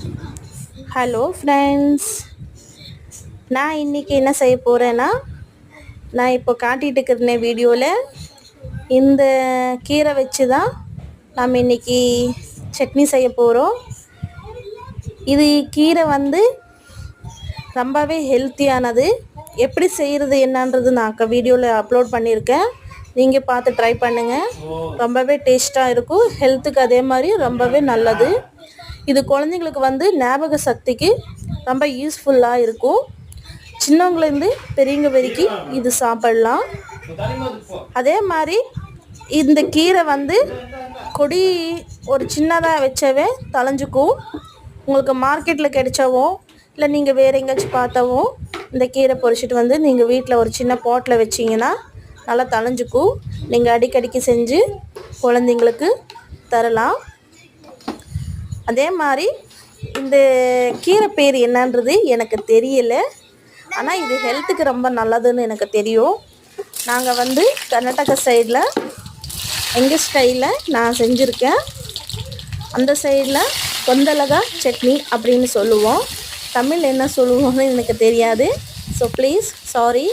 Hello friends, நான் இன்றைக்கி என்ன செய்ய போகிறேன்னா, நான் இப்போ காட்டிகிட்டு இருக்கிறேன் வீடியோவில் இந்த கீரை வச்சு தான் நம்ம இன்றைக்கி சட்னி செய்ய போகிறோம். இது கீரை வந்து ரொம்பவே ஹெல்த்தியானது. எப்படி செய்கிறது என்னன்றது நான் வீடியோவில் அப்லோட் பண்ணியிருக்கேன். நீங்கள் பார்த்து ட்ரை பண்ணுங்கள். ரொம்பவே டேஸ்ட்டாக இருக்கும். ஹெல்த்துக்கு அதே மாதிரி ரொம்பவே நல்லது. இது குழந்தைங்களுக்கு வந்து ஞாபக சக்திக்கு ரொம்ப யூஸ்ஃபுல்லாக இருக்கும். சின்னவங்கலேருந்து பெரியவங்க வரைக்கும் இது சாப்பிடலாம். அதே மாதிரி இந்த கீரை வந்து கொடி ஒரு சின்னதாக வச்சவே தளைஞ்சுக்கும். உங்களுக்கு மார்க்கெட்டில் கிடைச்சவோ இல்லை நீங்கள் வேறு எங்கேயாச்சும் பார்த்தாவோ இந்த கீரை பொரிச்சிட்டு வந்து நீங்கள் வீட்டில் ஒரு சின்ன பாட்டில் வச்சிங்கன்னா நல்லா தளைஞ்சுக்கும். நீங்கள் அடிக்கடிக்கு செஞ்சு குழந்தைங்களுக்கு தரலாம். அதே மாதிரி இந்த கீரை பேர் என்னன்றது எனக்கு தெரியல, ஆனால் இது ஹெல்த்துக்கு ரொம்ப நல்லதுன்னு எனக்கு தெரியும். நாங்கள் வந்து கர்நாடகா சைடில் எங்கள் ஸ்டைலில் நான் செஞ்சுருக்கேன். அந்த சைடில் கொந்தலகா சட்னி அப்படின்னு சொல்லுவோம். தமிழ் என்ன சொல்லுவோம்னு எனக்கு தெரியாது. ஸோ ப்ளீஸ் சாரி,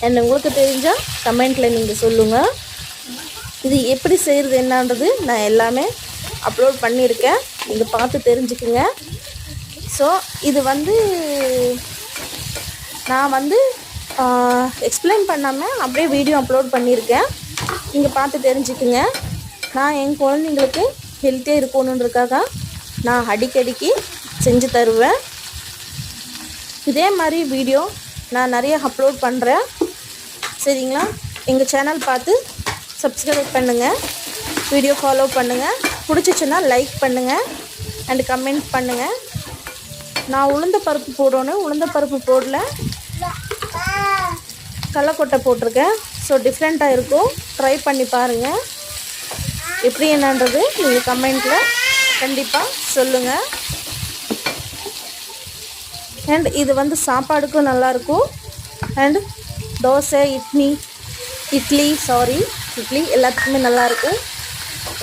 என்ன உங்களுக்கு தெரிஞ்சால் கமெண்ட்டில் நீங்கள் சொல்லுங்கள். இது எப்படி செய்கிறது என்னன்றது நான் எல்லாமே அப்லோட் பண்ணியிருக்கேன், நீங்கள் பார்த்து தெரிஞ்சுக்குங்க. ஸோ இது வந்து நான் வந்து எக்ஸ்பிளைன் பண்ணாமல் அப்படியே வீடியோ அப்லோட் பண்ணியிருக்கேன், நீங்கள் பார்த்து தெரிஞ்சுக்குங்க. நான் என் குழந்தைங்களுக்கு ஹெல்த்தியாக இருக்கணுன்றதுக்காக நான் அடிக்கடிக்கு செஞ்சு தருவேன். இதே மாதிரி வீடியோ நான் நிறைய அப்லோட் பண்ணுறேன், சரிங்களா? எங்கள் சேனல் பார்த்து சப்ஸ்கிரைப் பண்ணுங்கள், வீடியோ ஃபாலோ பண்ணுங்கள். பிடிச்சிச்சுன்னா லைக் பண்ணுங்கள் அண்ட் கமெண்ட் பண்ணுங்கள். நான் உளுந்த பருப்பு போடணும், உளுந்த பருப்பு போடல, கடலக்கொட்டை போட்டிருக்கேன். ஸோ டிஃப்ரெண்ட்டாக இருக்கும். ட்ரை பண்ணி பாருங்கள். எப்படி என்னன்றது நீங்கள் கமெண்ட்டில் கண்டிப்பாக சொல்லுங்கள். அண்ட் இது வந்து சாப்பாடுக்கும் நல்லாயிருக்கும். அண்ட் தோசை இட்லி எல்லாத்துக்குமே நல்லாயிருக்கும்.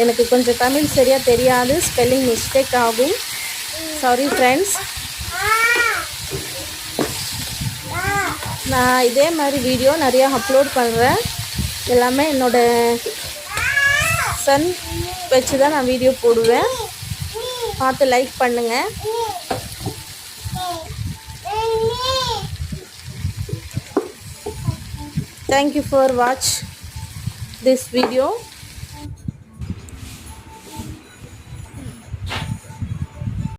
எனக்கு கொஞ்சம் தமிழ் சரியாக தெரியாது, ஸ்பெல்லிங் மிஸ்டேக் ஆகும், சாரி ஃப்ரெண்ட்ஸ். நான் இதே மாதிரி வீடியோ நிறையா அப்லோட் பண்ணுறேன். எல்லாமே என்னோடய சன் வச்சு தான் நான் வீடியோ போடுவேன். பார்த்து லைக் பண்ணுங்கள். Thank you for watch this video.